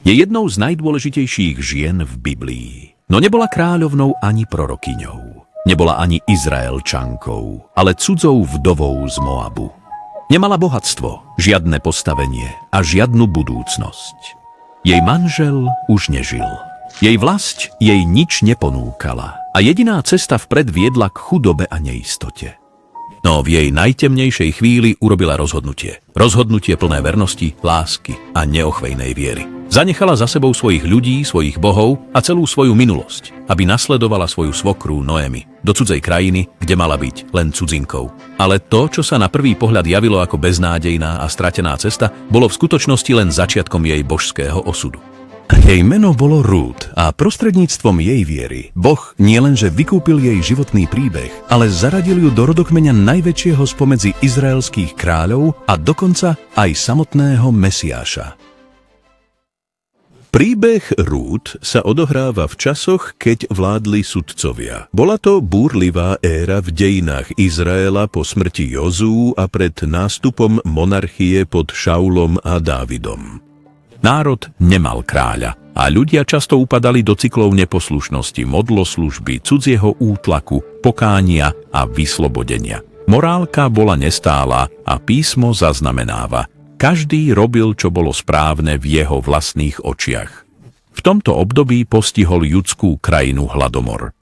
Je jednou z najdôležitejších žien v Biblii. No nebola kráľovnou ani prorokyňou. Nebola ani Izraelčankou, ale cudzou vdovou z Moabu. Nemala bohatstvo, žiadne postavenie a žiadnu budúcnosť. Jej manžel už nežil. Jej vlast jej nič neponúkala a jediná cesta vpred viedla k chudobe a neistote. No v jej najtemnejšej chvíli urobila rozhodnutie. Rozhodnutie plné vernosti, lásky a neochvejnej viery. Zanechala za sebou svojich ľudí, svojich bohov a celú svoju minulosť, aby nasledovala svoju svokru Noemi do cudzej krajiny, kde mala byť len cudzinkou. Ale to, čo sa na prvý pohľad javilo ako beznádejná a stratená cesta, bolo v skutočnosti len začiatkom jej božského osudu. Jej meno bolo Rút a prostredníctvom jej viery Boh nielenže vykúpil jej životný príbeh, ale zaradil ju do rodokmeňa najväčšieho spomedzi izraelských kráľov a dokonca aj samotného Mesiáša. Príbeh Rút sa odohráva v časoch, keď vládli sudcovia. Bola to búrlivá éra v dejinách Izraela po smrti Jozú a pred nástupom monarchie pod Šaulom a Dávidom. Národ nemal kráľa a ľudia často upadali do cyklov neposlušnosti, modloslužby, cudzieho útlaku, pokánia a vyslobodenia. Morálka bola nestála a písmo zaznamenáva: každý robil, čo bolo správne v jeho vlastných očiach. V tomto období postihol judskú krajinu hladomor.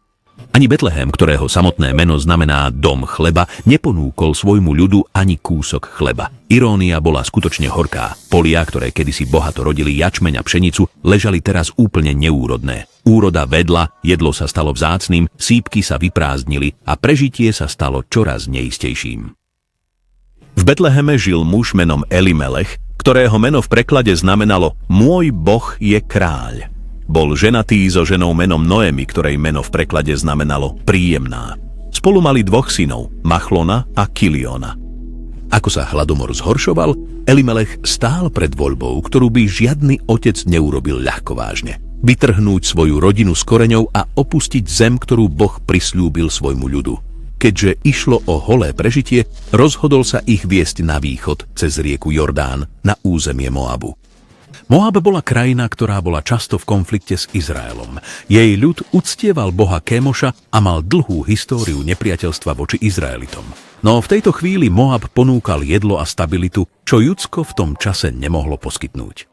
Ani Betlehem, ktorého samotné meno znamená dom chleba, neponúkol svojmu ľudu ani kúsok chleba. Irónia bola skutočne horká. Polia, ktoré kedysi bohato rodili jačmeň a pšenicu, ležali teraz úplne neúrodné. Úroda vedla, jedlo sa stalo vzácnym, sípky sa vyprázdnili a prežitie sa stalo čoraz neistejším. V Betleheme žil muž menom Elimelech, ktorého meno v preklade znamenalo Môj Boh je kráľ. Bol ženatý so ženou menom Noemi, ktorej meno v preklade znamenalo príjemná. Spolu mali 2 synov, Machlona a Kiliona. Ako sa hladomor zhoršoval, Elimelech stál pred voľbou, ktorú by žiadny otec neurobil ľahkovážne. Vytrhnúť svoju rodinu s koreňou a opustiť zem, ktorú Boh prisľúbil svojmu ľudu. Keďže išlo o holé prežitie, rozhodol sa ich viesť na východ cez rieku Jordán na územie Moabu. Moab bola krajina, ktorá bola často v konflikte s Izraelom. Jej ľud uctieval boha Kémoša a mal dlhú históriu nepriateľstva voči Izraelitom. No v tejto chvíli Moab ponúkal jedlo a stabilitu, čo Judsko v tom čase nemohlo poskytnúť.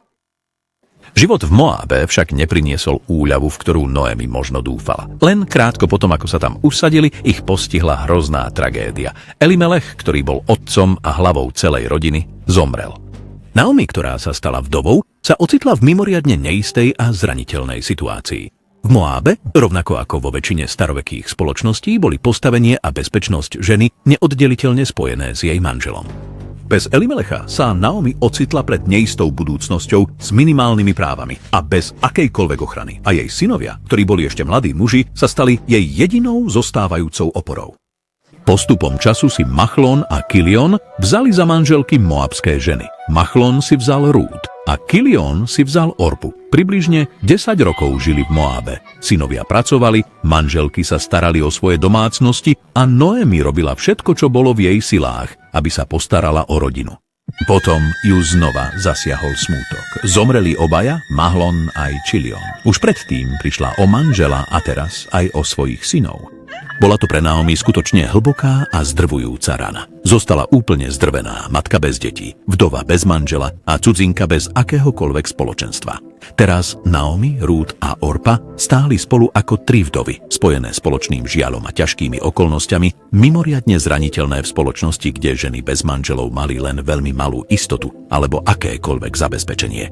Život v Moabe však nepriniesol úľavu, v ktorú Noemi možno dúfala. Len krátko potom, ako sa tam usadili, ich postihla hrozná tragédia. Elimelech, ktorý bol otcom a hlavou celej rodiny, zomrel. Naomi, ktorá sa stala vdovou, sa ocitla v mimoriadne neistej a zraniteľnej situácii. V Moabe, rovnako ako vo väčšine starovekých spoločností, boli postavenie a bezpečnosť ženy neoddeliteľne spojené s jej manželom. Bez Elimelecha sa Naomi ocitla pred neistou budúcnosťou s minimálnymi právami a bez akejkoľvek ochrany. A jej synovia, ktorí boli ešte mladí muži, sa stali jej jedinou zostávajúcou oporou. Postupom času si Machlon a Kilion vzali za manželky moabské ženy. Machlon si vzal Rút a Kilion si vzal Orpu. Približne 10 rokov žili v Moabe. Synovia pracovali, manželky sa starali o svoje domácnosti a Noemi robila všetko, čo bolo v jej silách, aby sa postarala o rodinu. Potom ju znova zasiahol smútok. Zomreli obaja, Machlon aj Kilion. Už predtým prišla o manžela a teraz aj o svojich synov. Bola to pre Naomi skutočne hlboká a zdrvujúca rana. Zostala úplne zdrvená, matka bez detí, vdova bez manžela a cudzinka bez akéhokoľvek spoločenstva. Teraz Naomi, Rút a Orpa stáli spolu ako 3 vdovy, spojené spoločným žiaľom a ťažkými okolnostiami, mimoriadne zraniteľné v spoločnosti, kde ženy bez manželov mali len veľmi malú istotu alebo akékoľvek zabezpečenie.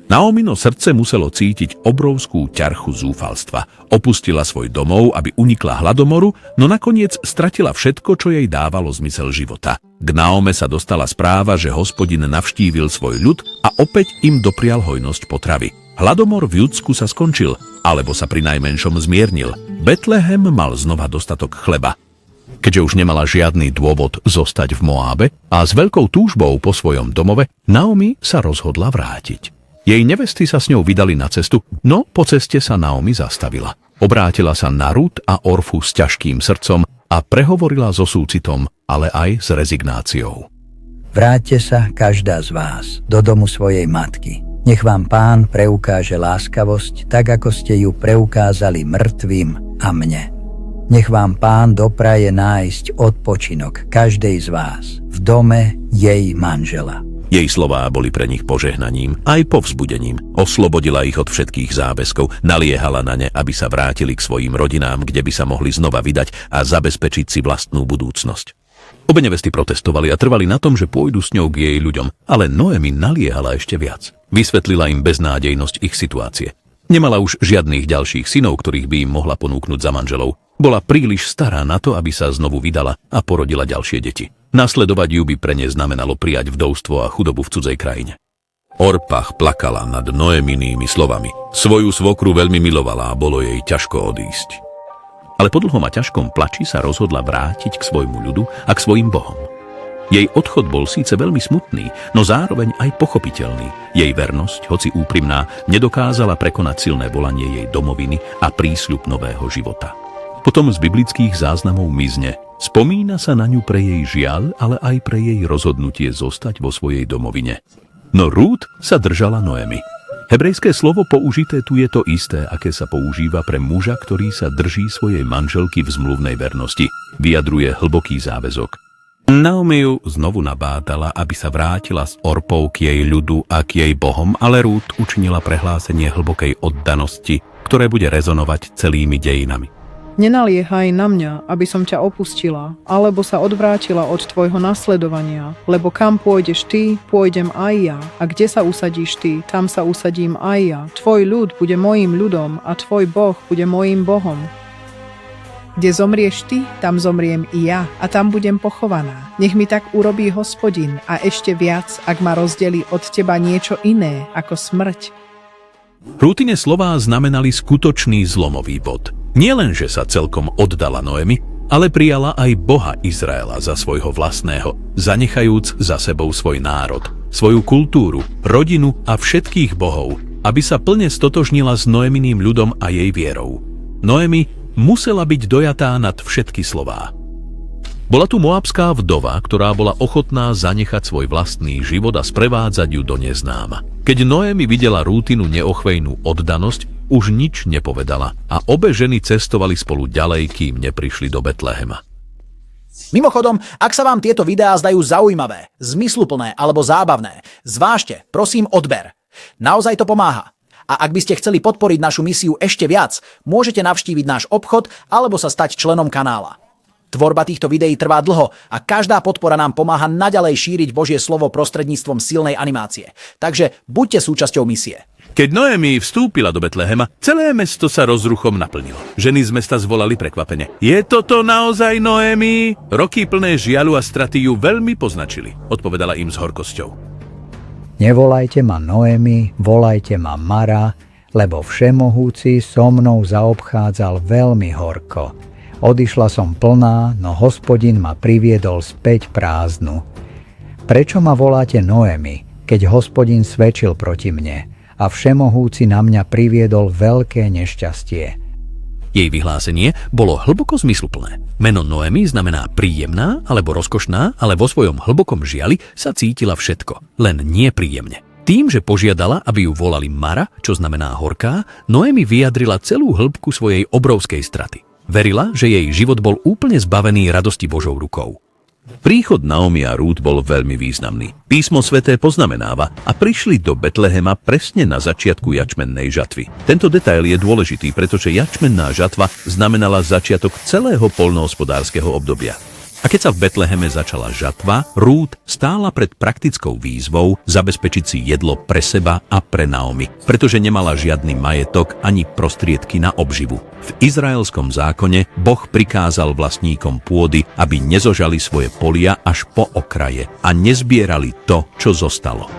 Naomino srdce muselo cítiť obrovskú ťarchu zúfalstva. Opustila svoj domov, aby unikla hladomoru, no nakoniec stratila všetko, čo jej dávalo zmysel života. K Naome sa dostala správa, že Hospodin navštívil svoj ľud a opäť im doprial hojnosť potravy. Hladomor v Judsku sa skončil, alebo sa prinajmenšom zmiernil. Betlehem mal znova dostatok chleba. Keďže už nemala žiadny dôvod zostať v Moabe a s veľkou túžbou po svojom domove, Naomi sa rozhodla vrátiť. Jej nevesty sa s ňou vydali na cestu, no po ceste sa Naomi zastavila. Obrátila sa na Rút a Orfu s ťažkým srdcom a prehovorila so súcitom, ale aj s rezignáciou. Vráťte sa každá z vás do domu svojej matky. Nech vám Pán preukáže láskavosť, tak ako ste ju preukázali mŕtvým a mne. Nech vám Pán dopraje nájsť odpočinok každej z vás v dome jej manžela. Jej slová boli pre nich požehnaním, aj povzbudením. Oslobodila ich od všetkých záväzkov, naliehala na ne, aby sa vrátili k svojim rodinám, kde by sa mohli znova vydať a zabezpečiť si vlastnú budúcnosť. Obe nevesty protestovali a trvali na tom, že pôjdu s ňou k jej ľuďom, ale Noemi naliehala ešte viac. Vysvetlila im beznádejnosť ich situácie. Nemala už žiadnych ďalších synov, ktorých by im mohla ponúknuť za manželov. Bola príliš stará na to, aby sa znovu vydala a porodila ďalšie deti. Nasledovať ju by pre ne znamenalo prijať vdovstvo a chudobu v cudzej krajine. Orpach plakala nad Noeminými slovami. Svoju svokru veľmi milovala a bolo jej ťažko odísť. Ale po dlhom a ťažkom plači sa rozhodla vrátiť k svojmu ľudu a k svojim bohom. Jej odchod bol síce veľmi smutný, no zároveň aj pochopiteľný. Jej vernosť, hoci úprimná, nedokázala prekonať silné volanie jej domoviny a prísľub nového života. Potom z biblických záznamov mizne. Spomína sa na ňu pre jej žiaľ, ale aj pre jej rozhodnutie zostať vo svojej domovine. No Rút sa držala Noemi. Hebrejské slovo použité tu je to isté, aké sa používa pre muža, ktorý sa drží svojej manželky v zmluvnej vernosti. Vyjadruje hlboký záväzok. Naomi ju znovu nabádala, aby sa vrátila s Orpou k jej ľudu a k jej bohom, ale Rút učinila prehlásenie hlbokej oddanosti, ktoré bude rezonovať celými dejinami. Nenaliehaj na mňa, aby som ťa opustila, alebo sa odvrátila od tvojho nasledovania, lebo kam pôjdeš ty, pôjdem aj ja, a kde sa usadíš ty, tam sa usadím aj ja. Tvoj ľud bude mojím ľudom a tvoj boh bude mojím bohom. Kde zomrieš ty, tam zomriem i ja, a tam budem pochovaná. Nech mi tak urobí Hospodin a ešte viac, ak ma rozdelí od teba niečo iné ako smrť. Rútine slová znamenali skutočný zlomový bod. Nie len, že sa celkom oddala Noemi, ale prijala aj Boha Izraela za svojho vlastného, zanechajúc za sebou svoj národ, svoju kultúru, rodinu a všetkých bohov, aby sa plne stotožnila s Noeminým ľudom a jej vierou. Noemi musela byť dojatá nad všetky slová. Bola tu moabská vdova, ktorá bola ochotná zanechať svoj vlastný život a sprevádzať ju do neznáma. Keď Noemi videla Rútinu neochvejnú oddanosť, už nič nepovedala a obe ženy cestovali spolu ďalej, kým neprišli do Betlehema. Mimochodom, ak sa vám tieto videá zdajú zaujímavé, zmysluplné alebo zábavné, zvážte, prosím, odber. Naozaj to pomáha. A ak by ste chceli podporiť našu misiu ešte viac, môžete navštíviť náš obchod alebo sa stať členom kanála. Tvorba týchto videí trvá dlho a každá podpora nám pomáha naďalej šíriť Božie slovo prostredníctvom silnej animácie. Takže buďte súčasťou misie. Keď Noemi vstúpila do Betlehema, celé mesto sa rozruchom naplnilo. Ženy z mesta zvolali prekvapene. Je toto naozaj Noemi? Roky plné žiaľu a straty ju veľmi poznačili, odpovedala im s horkosťou. Nevolajte ma Noemi, volajte ma Mara, lebo Všemohúci so mnou zaobchádzal veľmi horko. Odišla som plná, no Hospodin ma priviedol späť prázdnu. Prečo ma voláte Noemi, keď Hospodin svedčil proti mne a Všemohúci na mňa priviedol veľké nešťastie? Jej vyhlásenie bolo hlboko zmysluplné. Meno Noemi znamená príjemná alebo rozkošná, ale vo svojom hlbokom žiali sa cítila všetko, len nie príjemne. Tým, že požiadala, aby ju volali Mara, čo znamená horká, Noemi vyjadrila celú hĺbku svojej obrovskej straty. Verila, že jej život bol úplne zbavený radosti Božou rukou. Príchod Naomi a Rút bol veľmi významný. Písmo sväté poznamenáva a prišli do Betlehema presne na začiatku jačmennej žatvy. Tento detail je dôležitý, pretože jačmenná žatva znamenala začiatok celého poľnohospodárskeho obdobia. A keď sa v Betleheme začala žatva, Rút stála pred praktickou výzvou zabezpečiť si jedlo pre seba a pre Naomi, pretože nemala žiadny majetok ani prostriedky na obživu. V izraelskom zákone Boh prikázal vlastníkom pôdy, aby nezožali svoje polia až po okraje a nezbierali to, čo zostalo.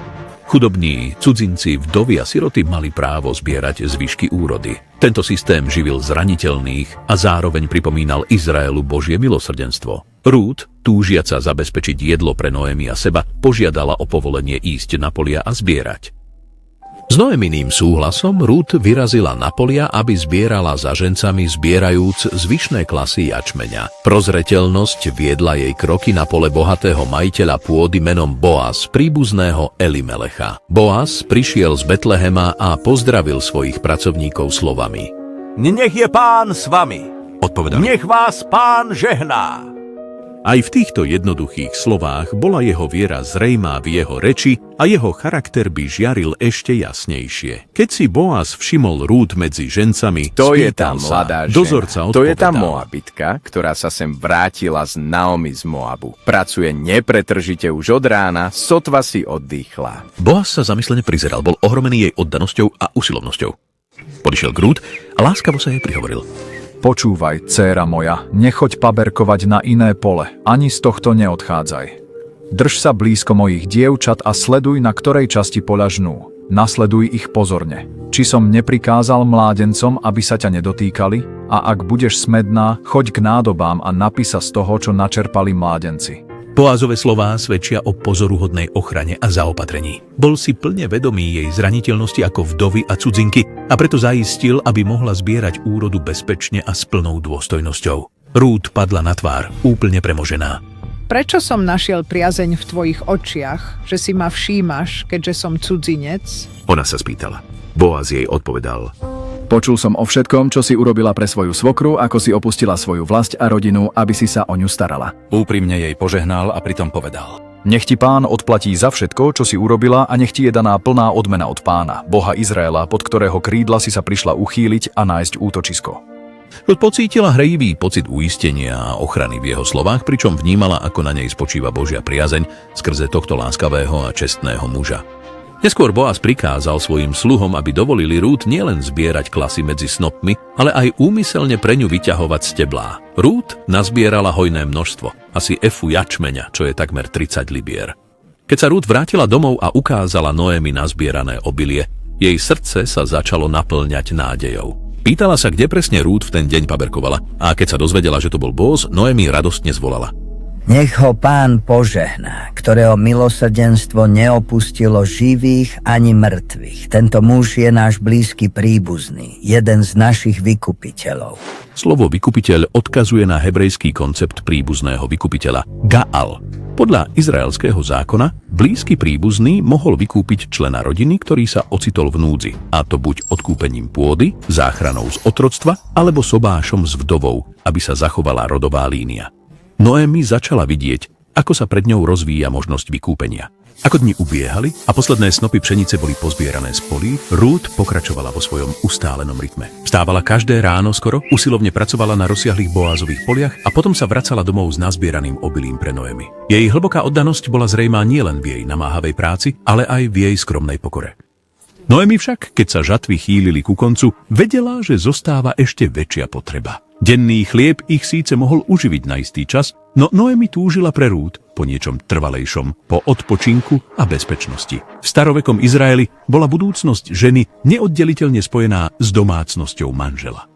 Chudobní, cudzinci, vdovy a siroty mali právo zbierať zvyšky úrody. Tento systém živil zraniteľných a zároveň pripomínal Izraelu Božie milosrdenstvo. Rút, túžiaca zabezpečiť jedlo pre Noemi a seba, požiadala o povolenie ísť na polia a zbierať. S Noeminým súhlasom Rút vyrazila na polia, aby zbierala za žencami, zbierajúc zvyšné klasy jačmeňa. Prozreteľnosť viedla jej kroky na pole bohatého majiteľa pôdy menom Boaz, príbuzného Elimelecha. Boaz prišiel z Betlehema a pozdravil svojich pracovníkov slovami. Nech je Pán s vami. Odpovedal. Nech vás Pán žehná. Aj v týchto jednoduchých slovách bola jeho viera zrejmá v jeho reči a jeho charakter by žiaril ešte jasnejšie. Keď si Boaz všimol Rút medzi žencami, To je tá spýtal sa. mladá žena. Dozorca To je tá odpovedal. Moabitka, ktorá sa sem vrátila z Naomi z Moabu. Pracuje nepretržite už od rána, sotva si oddychla. Boaz sa zamyslene prizeral, bol ohromený jej oddanosťou a usilovnosťou. Podišiel k Rút a láskavo sa jej prihovoril. Počúvaj, dcéra moja, nechoď paberkovať na iné pole, ani z tohto neodchádzaj. Drž sa blízko mojich dievčat a sleduj, na ktorej časti poľa žnú. Nasleduj ich pozorne. Či som neprikázal mládencom, aby sa ťa nedotýkali? A ak budeš smedná, choď k nádobám a napí sa z toho, čo načerpali mládenci. Boazove slová svedčia o pozoruhodnej ochrane a zaopatrení. Bol si plne vedomý jej zraniteľnosti ako vdovy a cudzinky a preto zaistil, aby mohla zbierať úrodu bezpečne a s plnou dôstojnosťou. Rút padla na tvár, úplne premožená. Prečo som našiel priazeň v tvojich očiach, že si ma všímaš, keďže som cudzinec? Ona sa spýtala. Boaz jej odpovedal. Počul som o všetkom, čo si urobila pre svoju svokru, ako si opustila svoju vlasť a rodinu, aby si sa o ňu starala. Úprimne jej požehnal a pritom povedal. Nech ti Pán odplatí za všetko, čo si urobila a nech ti je daná plná odmena od Pána, Boha Izraela, pod ktorého krídla si sa prišla uchýliť a nájsť útočisko. Rút pocítila hrejivý pocit uistenia a ochrany v jeho slovách, pričom vnímala, ako na nej spočíva Božia priazeň skrze tohto láskavého a čestného muža. Neskôr Boaz prikázal svojim sluhom, aby dovolili Rút nielen zbierať klasy medzi snopmi, ale aj úmyselne pre ňu vyťahovať steblá. Rút nazbierala hojné množstvo, asi efu jačmeňa, čo je takmer 30 libier. Keď sa Rút vrátila domov a ukázala Noemi nazbierané obilie, jej srdce sa začalo naplňať nádejou. Pýtala sa, kde presne Rút v ten deň paberkovala, a keď sa dozvedela, že to bol Boaz, Noemi radostne zvolala. Nech ho Pán požehná, ktorého milosrdenstvo neopustilo živých ani mŕtvych. Tento muž je náš blízky príbuzný, jeden z našich vykupiteľov. Slovo vykupiteľ odkazuje na hebrejský koncept príbuzného vykupiteľa Gaal. Podľa izraelského zákona blízky príbuzný mohol vykúpiť člena rodiny, ktorý sa ocitol v núdzi, a to buď odkúpením pôdy, záchranou z otroctva, alebo sobášom s vdovou, aby sa zachovala rodová línia. Noemi začala vidieť, ako sa pred ňou rozvíja možnosť vykúpenia. Ako dni ubiehali a posledné snopy pšenice boli pozbierané z polí, Rút pokračovala vo svojom ustálenom rytme. Vstávala každé ráno skoro, usilovne pracovala na rozsiahlych Boázových poliach a potom sa vracala domov s nazbieraným obilím pre Noemi. Jej hlboká oddanosť bola zrejmá nielen v jej namáhavej práci, ale aj v jej skromnej pokore. Noemi však, keď sa žatvy chýlili ku koncu, vedela, že zostáva ešte väčšia potreba. Denný chlieb ich síce mohol uživiť na istý čas, no Noemi túžila pre Rút po niečom trvalejšom, po odpočinku a bezpečnosti. V starovekom Izraeli bola budúcnosť ženy neoddeliteľne spojená s domácnosťou manžela.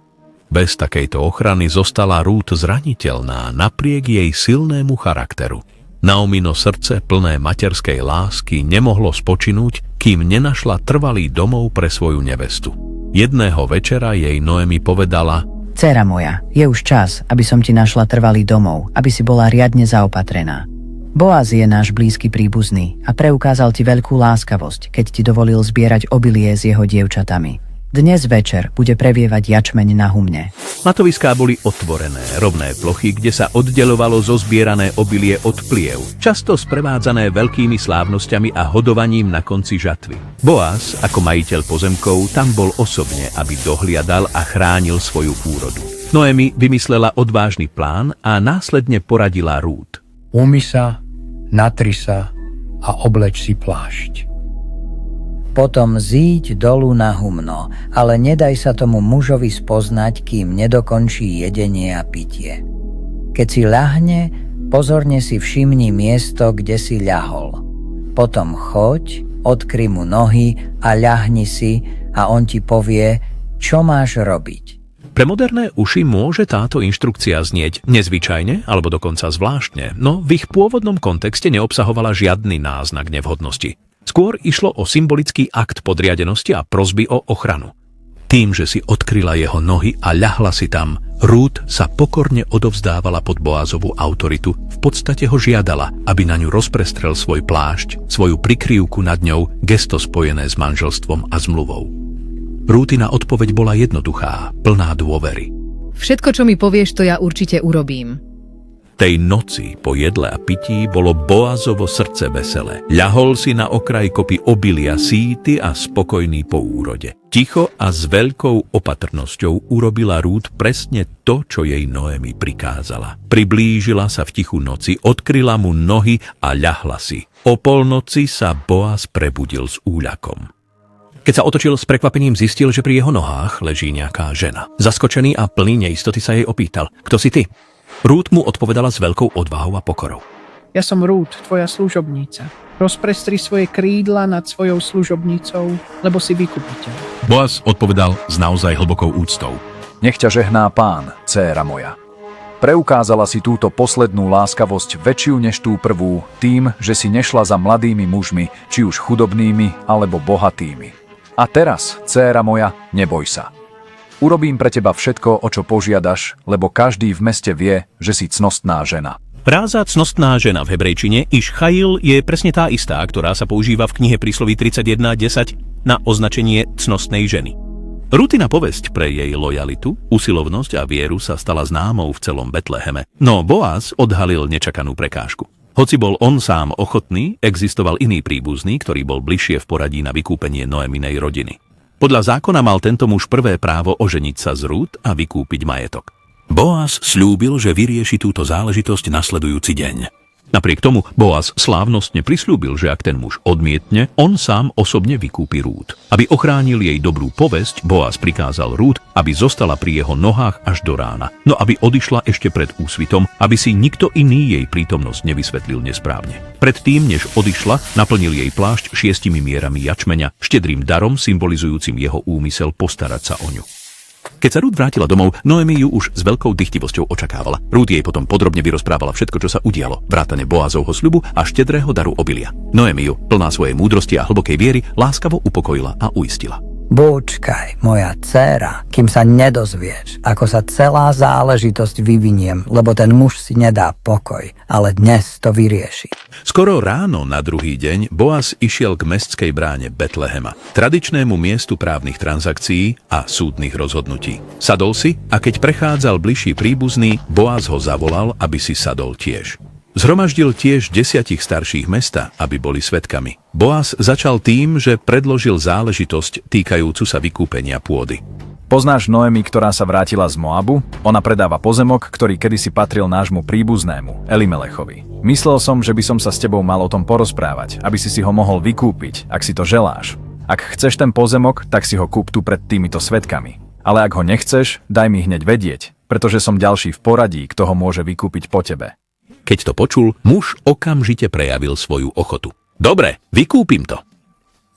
Bez takejto ochrany zostala Rút zraniteľná napriek jej silnému charakteru. Naomino srdce plné materskej lásky nemohlo spočinúť, kým nenašla trvalý domov pre svoju nevestu. Jedného večera jej Noemi povedala: Dcéra moja, je už čas, aby som ti našla trvalý domov, aby si bola riadne zaopatrená. Boaz je náš blízky príbuzný a preukázal ti veľkú láskavosť, keď ti dovolil zbierať obilie s jeho dievčatami. Dnes večer bude previevať jačmeň na humne. Matoviská boli otvorené, rovné plochy, kde sa oddelovalo zozbierané obilie od pliev, často sprevádzané veľkými slávnosťami a hodovaním na konci žatvy. Boaz, ako majiteľ pozemkov, tam bol osobne, aby dohliadal a chránil svoju úrodu. Noemi vymyslela odvážny plán a následne poradila Rút. Umyj sa, natri sa a obleč si plášť. Potom zíď dolu na humno, ale nedaj sa tomu mužovi spoznať, kým nedokončí jedenie a pitie. Keď si ľahne, pozorne si všimni miesto, kde si ľahol. Potom choď, odkry mu nohy a ľahni si a on ti povie, čo máš robiť. Pre moderné uši môže táto inštrukcia znieť nezvyčajne alebo dokonca zvláštne, no v ich pôvodnom kontexte neobsahovala žiadny náznak nevhodnosti. Skôr išlo o symbolický akt podriadenosti a prosby o ochranu. Tým, že si odkryla jeho nohy a ľahla si tam, Rút sa pokorne odovzdávala pod Boázovú autoritu, v podstate ho žiadala, aby na ňu rozprestrel svoj plášť, svoju prikryvku nad ňou, gesto spojené s manželstvom a zmluvou. Rútina odpoveď bola jednoduchá, plná dôvery. Všetko, čo mi povieš, to ja určite urobím. Tej noci po jedle a pití bolo Boazovo srdce veselé. Ľahol si na okraj kopy obilia síty a spokojný po úrode. Ticho a s veľkou opatrnosťou urobila Rút presne to, čo jej Noemi prikázala. Priblížila sa v tichu noci, odkryla mu nohy a ľahla si. O polnoci sa Boaz prebudil s úľakom. Keď sa otočil s prekvapením, zistil, že pri jeho nohách leží nejaká žena. Zaskočený a plný neistoty sa jej opýtal: Kto si ty? Rút mu odpovedala s veľkou odvahou a pokorou: Ja som Rút, tvoja služobnica. Rozprestri svoje krídla nad svojou služobnicou, lebo si vykupiteľ. Boaz odpovedal s naozaj hlbokou úctou: Nech ťa žehná Pán, dcéra moja. Preukázala si túto poslednú láskavosť väčšiu než tú prvú tým, že si nešla za mladými mužmi, či už chudobnými alebo bohatými. A teraz, dcéra moja, neboj sa. Urobím pre teba všetko, o čo požiadaš, lebo každý v meste vie, že si cnostná žena. Fráza cnostná žena v hebrejčine Išchail je presne tá istá, ktorá sa používa v knihe Prísloví 31:10 na označenie cnostnej ženy. Rútina povesť pre jej lojalitu, usilovnosť a vieru sa stala známou v celom Betleheme. No Boaz odhalil nečakanú prekážku. Hoci bol on sám ochotný, existoval iný príbuzný, ktorý bol bližšie v poradí na vykúpenie Noeminej rodiny. Podľa zákona mal tento muž prvé právo oženiť sa z Rút a vykúpiť majetok. Boaz sľúbil, že vyrieši túto záležitosť nasledujúci deň. Napriek tomu Boaz slávnostne prisľúbil, že ak ten muž odmietne, on sám osobne vykúpi Rút. Aby ochránil jej dobrú povesť, Boaz prikázal Rút, aby zostala pri jeho nohách až do rána, no aby odišla ešte pred úsvitom, aby si nikto iný jej prítomnosť nevysvetlil nesprávne. Predtým, než odišla, naplnil jej plášť 6 mierami jačmeňa, štedrým darom symbolizujúcim jeho úmysel postarať sa o ňu. Keď sa Rút vrátila domov, Noemi ju už s veľkou dychtivosťou očakávala. Rút jej potom podrobne vyrozprávala všetko, čo sa udialo, vrátane Boazovho sľubu a štedrého daru obilia. Noemi ju, plná svojej múdrosti a hlbokej viery, láskavo upokojila a uistila. Počkaj, moja dcéra, kým sa nedozvieš, ako sa celá záležitosť vyviniem, lebo ten muž si nedá pokoj, ale dnes to vyrieši. Skoro ráno na druhý deň Boaz išiel k mestskej bráne Betlehema, tradičnému miestu právnych transakcií a súdnych rozhodnutí. Sadol si a keď prechádzal bližší príbuzný, Boaz ho zavolal, aby si sadol tiež. Zhromaždil tiež 10 starších mesta, aby boli svedkami. Boaz začal tým, že predložil záležitosť týkajúcu sa vykúpenia pôdy. Poznáš Noemi, ktorá sa vrátila z Moabu? Ona predáva pozemok, ktorý kedysi patril nášmu príbuznému, Elimelechovi. Myslel som, že by som sa s tebou mal o tom porozprávať, aby si ho mohol vykúpiť, ak si to želáš. Ak chceš ten pozemok, tak si ho kúp tu pred týmito svedkami. Ale ak ho nechceš, daj mi hneď vedieť, pretože som ďalší v poradí, kto ho môže vykúpiť po tebe. Keď to počul, muž okamžite prejavil svoju ochotu. Dobre, vykúpim to.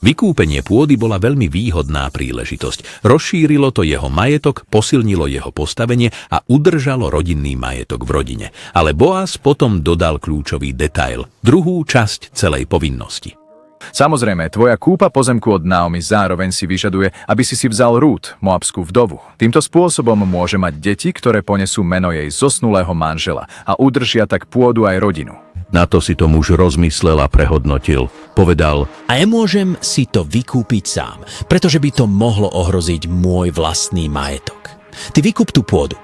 Vykúpenie pôdy bola veľmi výhodná príležitosť. Rozšírilo to jeho majetok, posilnilo jeho postavenie a udržalo rodinný majetok v rodine. Ale Boaz potom dodal kľúčový detail, druhú časť celej povinnosti. Samozrejme, tvoja kúpa pozemku od Naomi zároveň si vyžaduje, aby si vzal Rút, moabskú vdovu. Týmto spôsobom môže mať deti, ktoré ponesú meno jej zosnulého manžela a udržia tak pôdu aj rodinu. Na to si to muž rozmyslel a prehodnotil. Povedal: A nemôžem si to vykúpiť sám, pretože by to mohlo ohroziť môj vlastný majetok. Ty vykúp tú pôdu.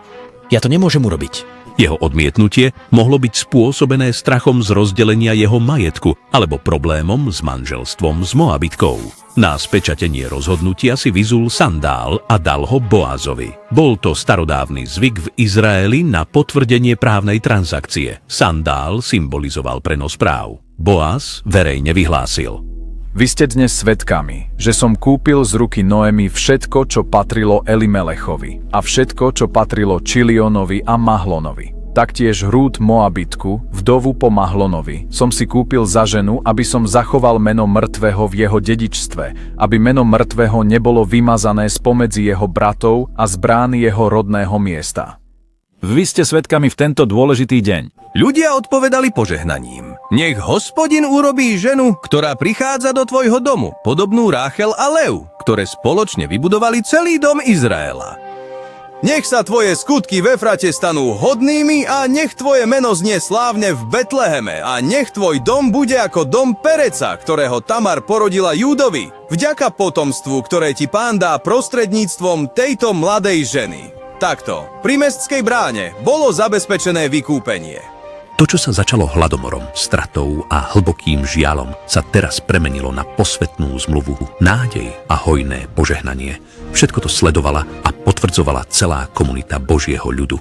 Ja to nemôžem urobiť. Jeho odmietnutie mohlo byť spôsobené strachom z rozdelenia jeho majetku alebo problémom s manželstvom s Moabitkou. Na spečatenie rozhodnutia si vyzul sandál a dal ho Boazovi. Bol to starodávny zvyk v Izraeli na potvrdenie právnej transakcie. Sandál symbolizoval prenos práv. Boaz verejne vyhlásil: Vy ste dnes svedkami, že som kúpil z ruky Noemi všetko, čo patrilo Elimelechovi a všetko, čo patrilo Čilionovi a Mahlonovi. Taktiež Rút Moabitku, vdovu po Mahlonovi, som si kúpil za ženu, aby som zachoval meno mŕtvého v jeho dedičstve, aby meno mŕtvého nebolo vymazané spomedzi jeho bratov a z brány jeho rodného miesta. Vy ste svedkami v tento dôležitý deň. Ľudia odpovedali požehnaním. Nech Hospodin urobí ženu, ktorá prichádza do tvojho domu, podobnú Ráchel a Lev, ktoré spoločne vybudovali celý dom Izraela. Nech sa tvoje skutky v Efrate stanú hodnými a nech tvoje meno znie slávne v Betleheme a nech tvoj dom bude ako dom Pereca, ktorého Tamar porodila Júdovi, vďaka potomstvu, ktoré ti Pán dá prostredníctvom tejto mladej ženy. Takto, pri mestskej bráne bolo zabezpečené vykúpenie. To, čo sa začalo hladomorom, stratou a hlbokým žialom, sa teraz premenilo na posvetnú zmluvu, nádej a hojné požehnanie. Všetko to sledovala a potvrdzovala celá komunita Božieho ľudu.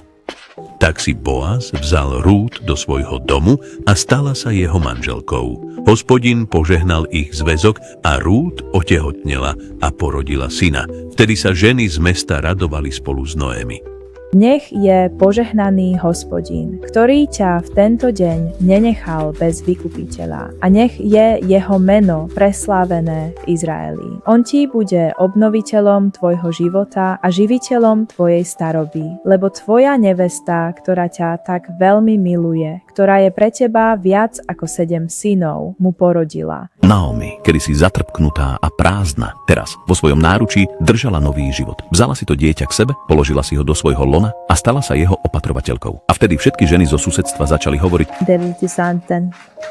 Tak si Boaz vzal Rút do svojho domu a stala sa jeho manželkou. Hospodin požehnal ich zväzok a Rút otehotnela a porodila syna. Vtedy sa ženy z mesta radovali spolu s Noemi. Nech je požehnaný Hospodin, ktorý ťa v tento deň nenechal bez vykupiteľa, a nech je jeho meno preslávené v Izraeli. On ti bude obnoviteľom tvojho života a živiteľom tvojej staroby, lebo tvoja nevesta, ktorá ťa tak veľmi miluje, ktorá je pre teba viac ako 7 synov, mu porodila. Naomi, kedysi zatrpknutá a prázdna, teraz vo svojom náručí držala nový život. Vzala si to dieťa k sebe, položila si ho do svojho lona a stala sa jeho opatrovateľkou. A vtedy všetky ženy zo susedstva začali hovoriť: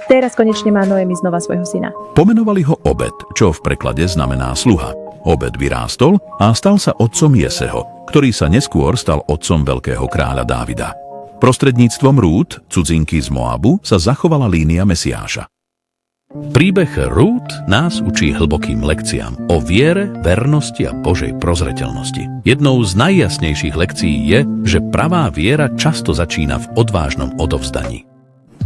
Teraz konečne má Noemi znova svojho syna. Pomenovali ho Obed, čo v preklade znamená sluha. Obed vyrástol a stal sa otcom Jeseho, ktorý sa neskôr stal otcom veľkého kráľa Dávida. Prostredníctvom Rút, cudzinky z Moabu, sa zachovala línia Mesiáša. Príbeh Rút nás učí hlbokým lekciám o viere, vernosti a Božej prozreteľnosti. Jednou z najjasnejších lekcií je, že pravá viera často začína v odvážnom odovzdaní.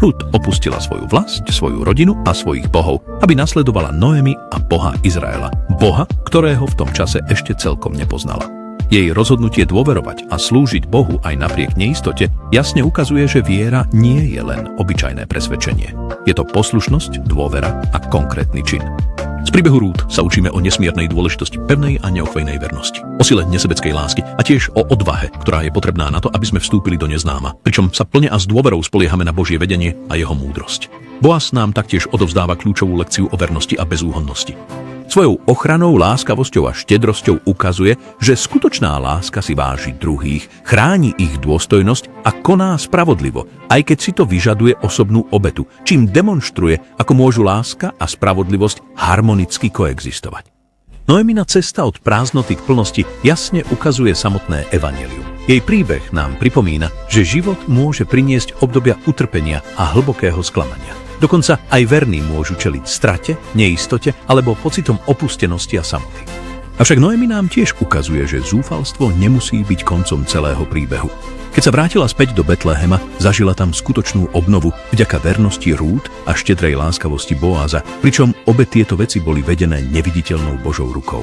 Rút opustila svoju vlast, svoju rodinu a svojich bohov, aby nasledovala Noemi a Boha Izraela. Boha, ktorého v tom čase ešte celkom nepoznala. Jej rozhodnutie dôverovať a slúžiť Bohu aj napriek neistote jasne ukazuje, že viera nie je len obyčajné presvedčenie. Je to poslušnosť, dôvera a konkrétny čin. Z príbehu Rút sa učíme o nesmiernej dôležitosti pevnej a neochvejnej vernosti, o sile nesebeckej lásky a tiež o odvahe, ktorá je potrebná na to, aby sme vstúpili do neznáma, pričom sa plne a s dôverou spoliehame na Božie vedenie a jeho múdrosť. Boaz nám taktiež odovzdáva kľúčovú lekciu o vernosti a bezúhonnosti. Svojou ochranou, láskavosťou a štedrosťou ukazuje, že skutočná láska si váži druhých, chráni ich dôstojnosť a koná spravodlivo, aj keď si to vyžaduje osobnú obetu, čím demonštruje, ako môžu láska a spravodlivosť harmonicky koexistovať. Noemina cesta od prázdnoty k plnosti jasne ukazuje samotné evanjelium. Jej príbeh nám pripomína, že život môže priniesť obdobia utrpenia a hlbokého sklamania. Dokonca aj verní môžu čeliť strate, neistote alebo pocitom opustenosti a samoty. Avšak Noemi nám tiež ukazuje, že zúfalstvo nemusí byť koncom celého príbehu. Keď sa vrátila späť do Betlehema, zažila tam skutočnú obnovu vďaka vernosti Rút a štedrej láskavosti Boaza, pričom obe tieto veci boli vedené neviditeľnou Božou rukou.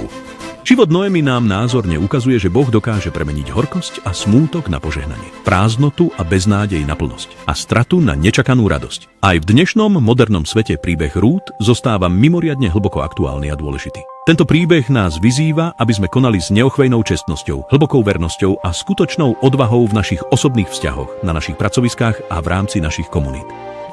Život Noemi nám názorne ukazuje, že Boh dokáže premeniť horkosť a smútok na požehnanie, prázdnotu a beznádej na plnosť a stratu na nečakanú radosť. Aj v dnešnom modernom svete príbeh Rút zostáva mimoriadne hlboko aktuálny a dôležitý. Tento príbeh nás vyzýva, aby sme konali s neochvejnou čestnosťou, hlbokou vernosťou a skutočnou odvahou v našich osobných vzťahoch, na našich pracoviskách a v rámci našich komunít.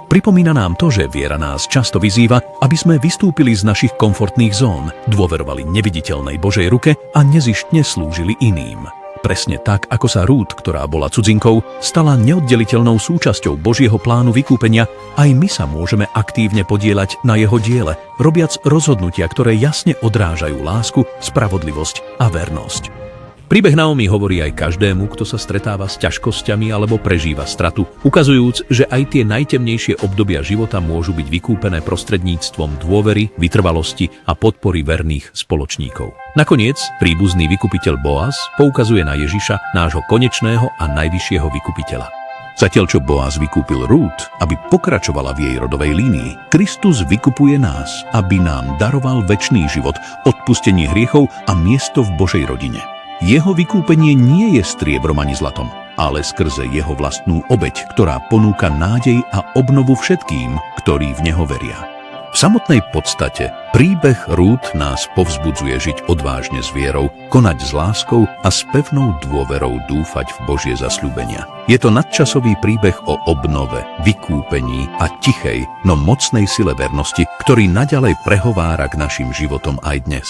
Pripomína nám to, že viera nás často vyzýva, aby sme vystúpili z našich komfortných zón, dôverovali neviditeľnej Božej ruke a nezištne slúžili iným. Presne tak, ako sa Rút, ktorá bola cudzinkou, stala neoddeliteľnou súčasťou Božieho plánu vykúpenia, aj my sa môžeme aktívne podieľať na jeho diele, robiac rozhodnutia, ktoré jasne odrážajú lásku, spravodlivosť a vernosť. Príbeh Naomi hovorí aj každému, kto sa stretáva s ťažkosťami alebo prežíva stratu, ukazujúc, že aj tie najtemnejšie obdobia života môžu byť vykúpené prostredníctvom dôvery, vytrvalosti a podpory verných spoločníkov. Nakoniec príbuzný vykupiteľ Boaz poukazuje na Ježiša, nášho konečného a najvyššieho vykupiteľa. Zatiaľ čo Boaz vykúpil Rút, aby pokračovala v jej rodovej línii, Kristus vykupuje nás, aby nám daroval večný život, odpustenie hriechov a miesto v Božej rodine. Jeho vykúpenie nie je striebrom ani zlatom, ale skrze jeho vlastnú obeť, ktorá ponúka nádej a obnovu všetkým, ktorí v neho veria. V V samotnej podstate príbeh Rút nás povzbudzuje žiť odvážne s vierou, konať s láskou a s pevnou dôverou dúfať v Božie zasľúbenia. Je to nadčasový príbeh o obnove, vykúpení a tichej, no mocnej sile vernosti, ktorý naďalej prehovára k našim životom aj dnes.